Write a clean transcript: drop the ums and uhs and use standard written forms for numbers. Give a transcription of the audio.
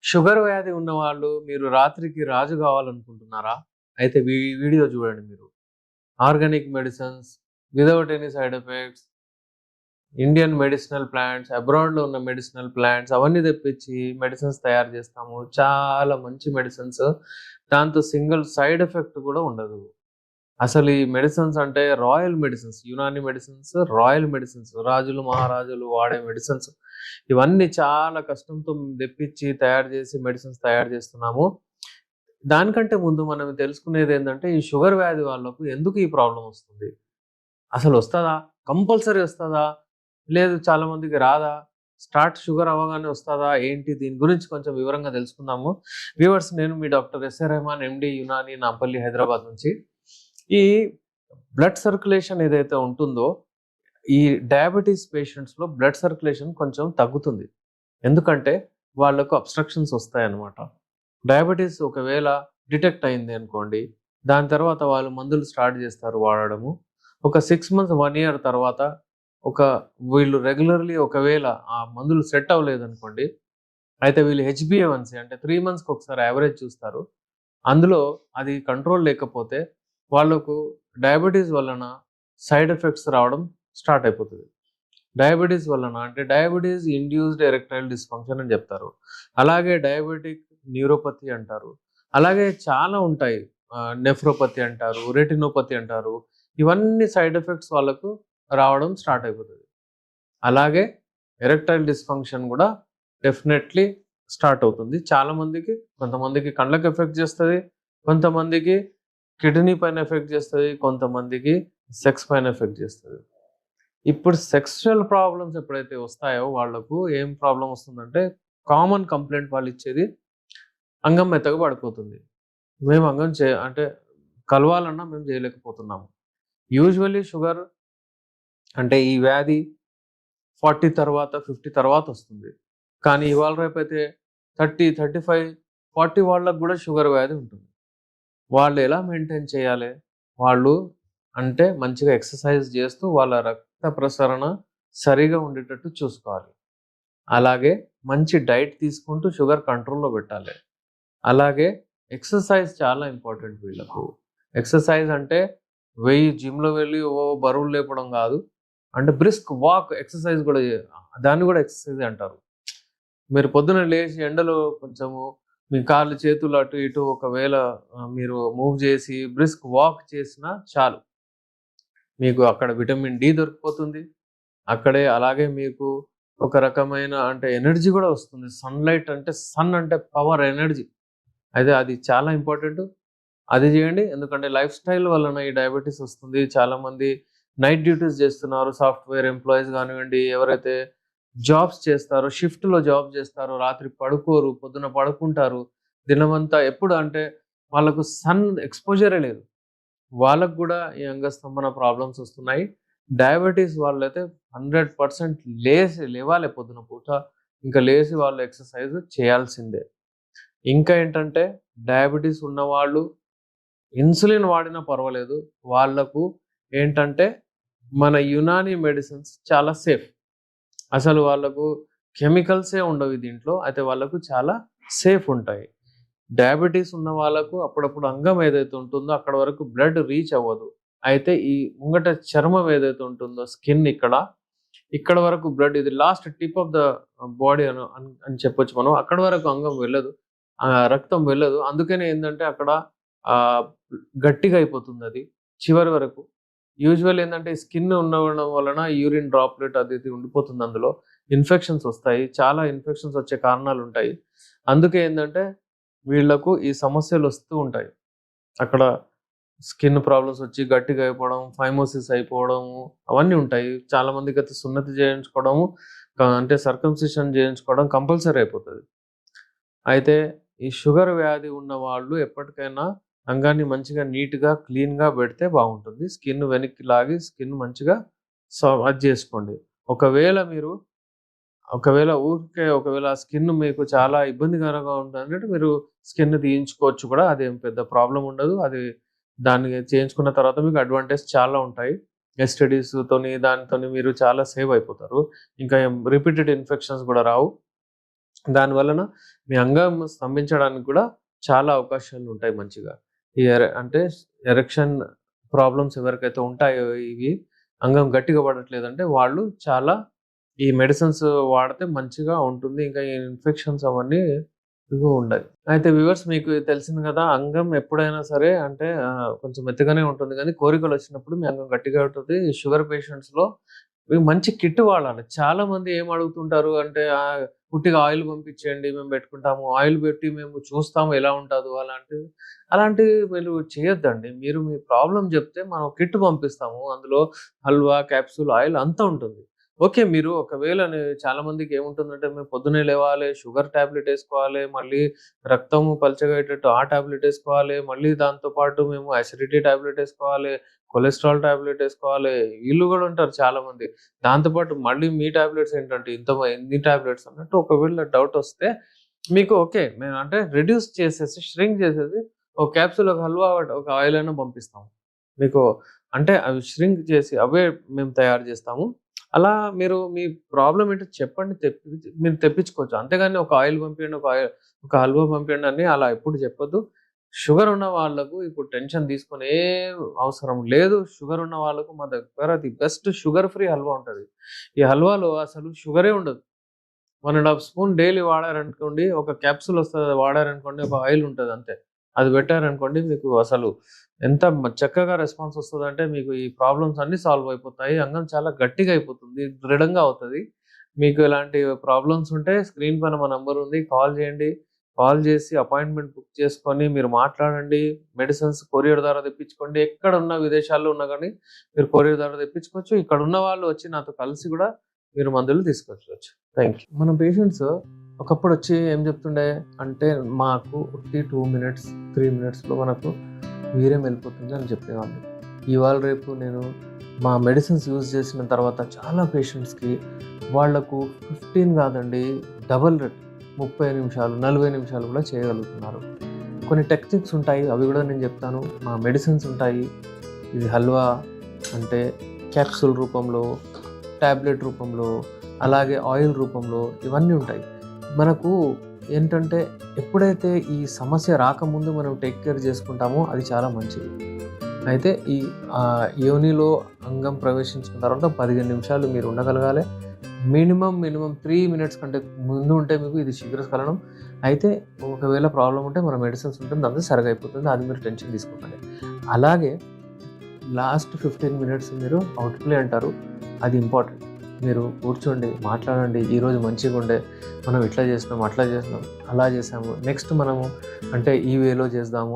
Sugar వ్యాధి ఉన్నవాళ్ళు మీరు రాత్రికి రాజు గావాలనుకుంటున్నారా? అయితే వీడియో చూడండి మీరు. Organic medicines without any side effects, Indian medicinal plants, అబ్రాడ్‌లో ఉన్న మెడిసినల్ ప్లాంట్స్ అవన్నీ తెప్పించి మెడిసిన్స్ తయారు చేస్తాము. చాలా మంచి మెడిసిన్స్. దాంతో సింగిల్ సైడ్ ఎఫెక్ట్ కూడా ఉండదు. అసలు ఈ మెడిసిన్స్ అంటే royal medicines, Unani medicines, royal medicines, రాజులు, మహారాజులు వాడే మెడిసిన్స్. ఇవన్నీ చాలా కష్టంతో తెప్పించి తయారు చేసి మెడిసిన్స్ తయారు చేస్తున్నాము. దానికంటే ముందు మనం తెలుసుకునేదేంటంటే, ఈ షుగర్ వ్యాధి వాళ్ళకు ఎందుకు ఈ ప్రాబ్లమ్ వస్తుంది? అసలొస్తదా? కంపల్సరీ వస్తదా? లేదు చాలా మందికి రాదా? షుగర్ అవ్వగానే వస్తదా? ఏంటి? దీని గురించి కొంచెం వివరంగా తెలుసుకుందాము. వ్యూవర్స్, నేను మీ doctor S A Rahman, MD, Unani, Nampally, Hyderabad నుంచి. ఈ బ్లడ్ సర్క్యులేషన్ ఏదైతే ఉంటుందో, ఈ డయాబెటిస్ పేషెంట్స్‌లో బ్లడ్ సర్క్యులేషన్ కొంచెం తగ్గుతుంది. ఎందుకంటే వాళ్ళకు అబ్‌స్ట్రక్షన్స్ వస్తాయన్నమాట. డయాబెటిస్ ఒకవేళ డిటెక్ట్ అయింది అనుకోండి, దాని తర్వాత వాళ్ళు మందులు స్టార్ట్ చేస్తారు వాడడము. ఒక 6 మంత్స్, 1 ఇయర్ తర్వాత వీళ్ళు రెగ్యులర్‌లీ ఒకవేళ ఆ మందులు సెట్ అవ్వలేదనుకోండి, అయితే వీళ్ళు హెచ్‌బీఏవన్సీ అంటే 3 మంత్స్‌కి ఒకసారి యావరేజ్ చూస్తారు. అందులో అది కంట్రోల్ లేకపోతే వాళ్ళకు డయాబెటిస్ వలన సైడ్ ఎఫెక్ట్స్ రావడం స్టార్ట్ అయిపోతది. డయాబెటిస్ వలన అంటే డయాబెటిస్ ఇండ్యూస్డ్ ఎరెక్టైల్ డిస్‌ఫంక్షన్ అని చెప్తారు. అలాగే డయాబెటిక్ న్యూరోపతి అంటారు. అలాగే చాలా ఉంటాయి. నెఫ్రోపతి అంటారు, రెటినోపతి అంటారు. ఇవన్నీ సైడ్ ఎఫెక్ట్స్ వాళ్ళకు రావడం స్టార్ట్ అయిపోతది. అలాగే ఎరెక్టైల్ డిస్‌ఫంక్షన్ గూడా డెఫినెట్‌లీ స్టార్ట్ అవుతుంది. కొంతమందికి కళ్ళకి ఎఫెక్ట్ చేస్తది. కొంతమందికి కిడ్నీ పైన ఎఫెక్ట్ చేస్తది. కొంతమందికి సెక్స్ పైన ఎఫెక్ట్ చేస్తది. ఇప్పుడు సెక్సువల్ ప్రాబ్లమ్స్ ఎప్పుడైతే వస్తాయో వాళ్ళకు ఏం ప్రాబ్లమ్ వస్తుందంటే, కామన్ కంప్లెయింట్ వాళ్ళిచ్చేది అంగం మెత్తగా పడిపోతుంది. మేము అంగం అంటే కలవాలన్నా మేము చేయలేకపోతున్నాము. యూజువల్లీ షుగర్ అంటే ఈ వ్యాధి 40 తర్వాత, 50 తర్వాత వస్తుంది. కానీ ఇవాళ రేపైతే 30, 35, 40 వాళ్ళకి గూడా షుగర్ వ్యాధి ఉంటుంది. వాళ్ళు ఎలా మెయింటైన్ చేయాలి? వాళ్ళు అంటే మంచిగా ఎక్సర్సైజ్ చేస్తూ వాళ్ళ రక్త ప్రసరణ సరిగా ఉండేటట్టు చూసుకోవాలి. అలాగే మంచి డైట్ తీసుకుంటూ షుగర్ కంట్రోల్‌లో పెట్టాలి. అలాగే ఎక్సర్సైజ్ చాలా ఇంపార్టెంట్ వీళ్ళకు. ఎక్సర్సైజ్ అంటే జిమ్‌లో వెళ్లి బరువులు లేపడం గాదు. అంటే బ్రిస్క్ వాక్ ఎక్సర్సైజ్ గూడా దాన్ని గూడా ఎక్సర్సైజే అంటారు. మీరు పొద్దున లేచి ఎండలో కొంచెము మీ కాళ్ళు, చేతులు అటు ఇటు ఒకవేళ మీరు మూవ్ చేసి బ్రిస్క్ వాక్ చేసినా చాలు. మీకు అక్కడ విటమిన్ డి దొరికిపోతుంది. అలాగే మీకు ఒక రకమైన అంటే ఎనర్జీ గూడా వస్తుంది. సన్ అంటే పవర్, ఎనర్జీ. అయితే అది చాలా ఇంపార్టెంటు. అది చేయండి. ఎందుకంటే లైఫ్ స్టైల్ వలన ఈ డయాబెటిస్ వస్తుంది. చాలామంది నైట్ డ్యూటీస్ చేస్తున్నారు. సాఫ్ట్‌వేర్ ఎంప్లాయీస్ గానివ్వండి, ఎవరైతే జాబ్స్ చేస్తారో, షిఫ్ట్‌లో జాబ్ చేస్తారో, రాత్రి పడుకోరు, పొద్దున పడుకుంటారు. దినమంతా ఎప్పుడు అంటే వాళ్ళకు సన్ ఎక్స్‌పోజరే లేదు. వాళ్ళకి గూడా ఈ అంగస్తంభన ప్రాబ్లమ్స్ వస్తున్నాయి. డయాబెటిస్ వాళ్ళైతే 100% లేవాలి పొద్దున పూట. ఇంకా లేసి వాళ్ళు ఎక్సర్సైజ్ చేయాల్సిందే. ఇంకా ఏంటంటే డయాబెటిస్ ఉన్నవాళ్ళు ఇన్సులిన్ వాడినా పర్వాలేదు. వాళ్ళకు ఏంటంటే మన యునాని మెడిసిన్స్ చాలా సేఫ్. అసలు వాళ్ళకు కెమికల్సే ఉండవు దీంట్లో. అయితే వాళ్ళకు చాలా సేఫ్ ఉంటాయి. డయాబెటిస్ ఉన్న వాళ్ళకు అప్పుడప్పుడు అంగం ఏదైతే ఉంటుందో అక్కడ వరకు బ్లడ్ రీచ్ అవ్వదు. అయితే ఈ ముంగట చర్మం ఏదైతే ఉంటుందో స్కిన్ ఇక్కడ వరకు బ్లడ్, ఇది last tip of the body అని చెప్పొచ్చు మనం. అక్కడి వరకు అంగం వెళ్ళదు. రక్తం వెళ్ళదు. అందుకనే ఏందంటే అక్కడ ఆహ్, గట్టిగా అయిపోతుందది చివరి వరకు. యూజువల్ ఏందంటే స్కిన్ ఉండడం వలన యూరిన్ డ్రాప్‌లెట్ అది ఇది ఉండిపోతుంది అందులో. ఇన్ఫెక్షన్స్ వస్తాయి. చాలా ఇన్ఫెక్షన్స్ వచ్చే కారణాలుంటాయి. అందుకే ఏందంటే వీళ్ళకు ఈ సమస్యలొస్తూ ఉంటాయి. అక్కడ స్కిన్ ప్రాబ్లమ్స్ వచ్చి గట్టిగా అయిపోవడం, ఫైమోసిస్ అయిపోవడము అవన్నీ ఉంటాయి. చాలా మందికైతే సున్నతి చేయించుకోవడము, అంటే సర్కంసిషన్ చేయించుకోవడం కంపల్సరీ అయిపోతది. అయితే ఈ షుగర్ వ్యాధి ఉన్నవాళ్ళు ఎప్పటికైనా అంగాన్ని మంచిగా నీట్‌గా, క్లీన్‌గా పెడితే బాగుంటుంది. స్కిన్ వెనక్కి లాగి స్కిన్ మంచిగా అది చేసుకోండి. ఒకవేళ మీరు ఒకవేళ స్కిన్ మీకు చాలా ఇబ్బందికరంగా ఉంటందంటే మీరు స్కిన్ తీయించుకోవచ్చు కూడా. అదేం పెద్ద ప్రాబ్లమ్ ఉండదు. దాన్ని చేయించుకున్న తర్వాత మీకు అడ్వాంటేజ్ చాలా ఉంటాయి. దానితోని మీరు చాలా సేవ్ అయిపోతారు. ఇంకా రిపీటెడ్ ఇన్ఫెక్షన్స్ గూడా రావు. దానివలన మీ అంగం స్తంభించడానికి కూడా చాలా అవకాశాలు ఉంటాయి మంచిగా. ఈ అంటే ఎరెక్షన్ ప్రాబ్లమ్స్ ఎవరికైతే ఉంటాయో ఇవి అంగం గట్టిగా పడట్లేదంటే వాళ్ళు చాలా ఈ మెడిసిన్స్ వాడితే మంచిగా ఉంటుంది. ఇంకా ఈ ఇన్ఫెక్షన్స్ అవన్నీ ఇవి ఉండయి. అయితే వ్యూవర్స్ మీకు తెలిసింది కదా! అంగం ఎప్పుడైనా సరే అంటే కొంచెం మెత్తగానే ఉంటుంది గానీ కోరికలొచ్చినప్పుడు మీ అంగం గట్టిగా ఉంటుంది. షుగర్ పేషెంట్స్‌లో మీరు మంచి కిట్ వాడాలి. చాలామంది ఏం అడుగుతుంటారు అంటే ఉట్టిగా ఆయిల్ పంపించేయండి మేము పెట్టుకుంటాము. ఆయిల్ పెట్టి మేము చూస్తాము ఎలా ఉంటదో అలాంటివి మీరు చేయొద్దండి. మీరు మీ ప్రాబ్లమ్ చెప్తే మనం కిట్ పంపిస్తాము. అందులో హల్వా, క్యాప్సూల్, ఆయిల్ అంతా ఉంటుంది. ఓకే. మీరు ఒకవేళ చాలా మందికి ఏముంటుందంటే మేము పొద్దున్నే లేవాలి, షుగర్ టాబ్లెట్ ఏసుకోవాలి, మళ్ళీ రక్తము పల్చగా అయ్యేటట్టు ఆ టాబ్లెట్ ఏసుకోవాలి, మళ్ళీ దాంతో పాటు మేము అసిడిటీ టాబ్లెట్ ఏసుకోవాలి, కొలెస్ట్రాల్ టాబ్లెట్ ఏసుకోవాలి. వీళ్ళు గూడా ఉంటారు చాలామంది. దాంతో పాటు మళ్ళీ మీ టాబ్లెట్స్ ఏంటంటే ఇన్ని టాబ్లెట్స్ అన్నట్టు ఒకవేళ డౌటొస్తే మీకు ఓకే. మేము అంటే రెడ్యూస్ చేసేసి, ష్రింక్ చేసేసి ఒక క్యాప్సూల్, ఒక హల్వా, ఒక ఆయిల్ అయినా పంపిస్తాము. మీకు అంటే అవి ష్రింక్ చేసి అవే మేము తయారు జేస్తాము. అలా మీరు మీ ప్రాబ్లమ్ ఏంటో చెప్పండి. మీరు తెప్పించుకోవచ్చు. అంతేగాని ఒక ఆయిల్ పంపియండి, ఒక హల్వా పంపియండి అని అలా ఎప్పుడు చెప్పొద్దు. షుగర్ ఉన్న వాళ్ళకు ఇప్పుడు టెన్షన్ తీసుకునే అవసరం లేదు. షుగర్ ఉన్న వాళ్ళకు మా దగ్గర the best sugar free halwa ఉంటది. ఈ హల్వాలో అసలు షుగరే ఉండదు. 1 ½ స్పూన్ డైలీ వాడారనుకోండి, ఒక క్యాప్సూల్ వస్తది. అది వాడారనుకోండి, ఒక ఆయిల్ ఉంటది అంతే. అది పెట్టారనుకోండి మీకు అసలు ఎంత చక్కగా రెస్పాన్స్ వస్తదంటే మీకు ఈ ప్రాబ్లమ్స్ అన్నీ సాల్వ్ అయిపోతాయి. అంగం చాలా గట్టిగా అయిపోతుంది. దృఢంగా అవుతది. మీకు ఇలాంటి ప్రాబ్లమ్స్ ఉంటే స్క్రీన్ పైన మా నంబర్ ఉంది. కాల్ చేయండి. కాల్ చేసి అపాయింట్‌మెంట్ బుక్ చేసుకొని మీరు మాట్లాడండి. మెడిసిన్స్ కొరియర్ ద్వారా తెప్పించుకోండి. ఎక్కడున్నా విదేశాల్లో ఉన్నా గానీ మీరు కొరియర్ ద్వారా తెప్పించుకోవచ్చు. ఇక్కడున్న వాళ్ళు వచ్చి నాతో కలిసి గూడా మీరు మందులు తీసుకొచ్చుకోవచ్చు. Thank you. మన పేషెంట్స్ ఒకప్పుడొచ్చి ఏం చెప్తుండే అంటే మాకు ఉట్టి 2 మినిట్స్, 3 మినిట్స్‌లో మనకు వీర్యం వెళ్ళిపోతుంది అని చెప్పేవాళ్ళు. ఇవాళ రేపు నేను మా మెడిసిన్స్ యూజ్ చేసిన తర్వాత చాలా పేషెంట్స్‌కి వాళ్ళకు 15 కాదండి డబుల్ రెట్ 30 నిమిషాలు, 40 నిమిషాలు కూడా చేయగలుగుతున్నారు. కొన్ని టెక్నిక్స్ ఉంటాయి. అవి కూడా నేను చెప్తాను. మా మెడిసిన్స్ ఉంటాయి. ఇది హల్వా అంటే క్యాప్సూల్ రూపంలో, టాబ్లెట్ రూపంలో, అలాగే ఆయిల్ రూపంలో ఇవన్నీ ఉంటాయి. మనకు ఏంటంటే ఎప్పుడైతే ఈ సమస్య రాకముందు మనం టేక్ కేర్ చేసుకుంటామో అది చాలా మంచిది. అయితే ఈ యోనిలో అంగం ప్రవేశించిన తర్వాత 15 నిమిషాలు మీరు ఉండగలగాలి. మినిమమ్ 3 మినిట్స్ కంటే ముందు ఉంటే మీకు ఇది శీఘ్రస్ఖలనం. అయితే ఒకవేళ ప్రాబ్లమ్ ఉంటే మన మెడిసిన్స్ ఉంటుంది. అంతా సరిగా అయిపోతుంది. అది మీరు టెన్షన్ తీసుకోకండి. అలాగే లాస్ట్ 15 మినిట్స్ మీరు అవుట్ ప్లే అంటారు. అది ఇంపార్టెంట్. మీరు కూర్చోండి, మాట్లాడండి. ఈరోజు మంచిగుండే, మనం ఇట్లా చేసినాం, అట్లా చేసినాం, అలా చేసాము. నెక్స్ట్ మనము అంటే ఈ వేలో చేద్దాము.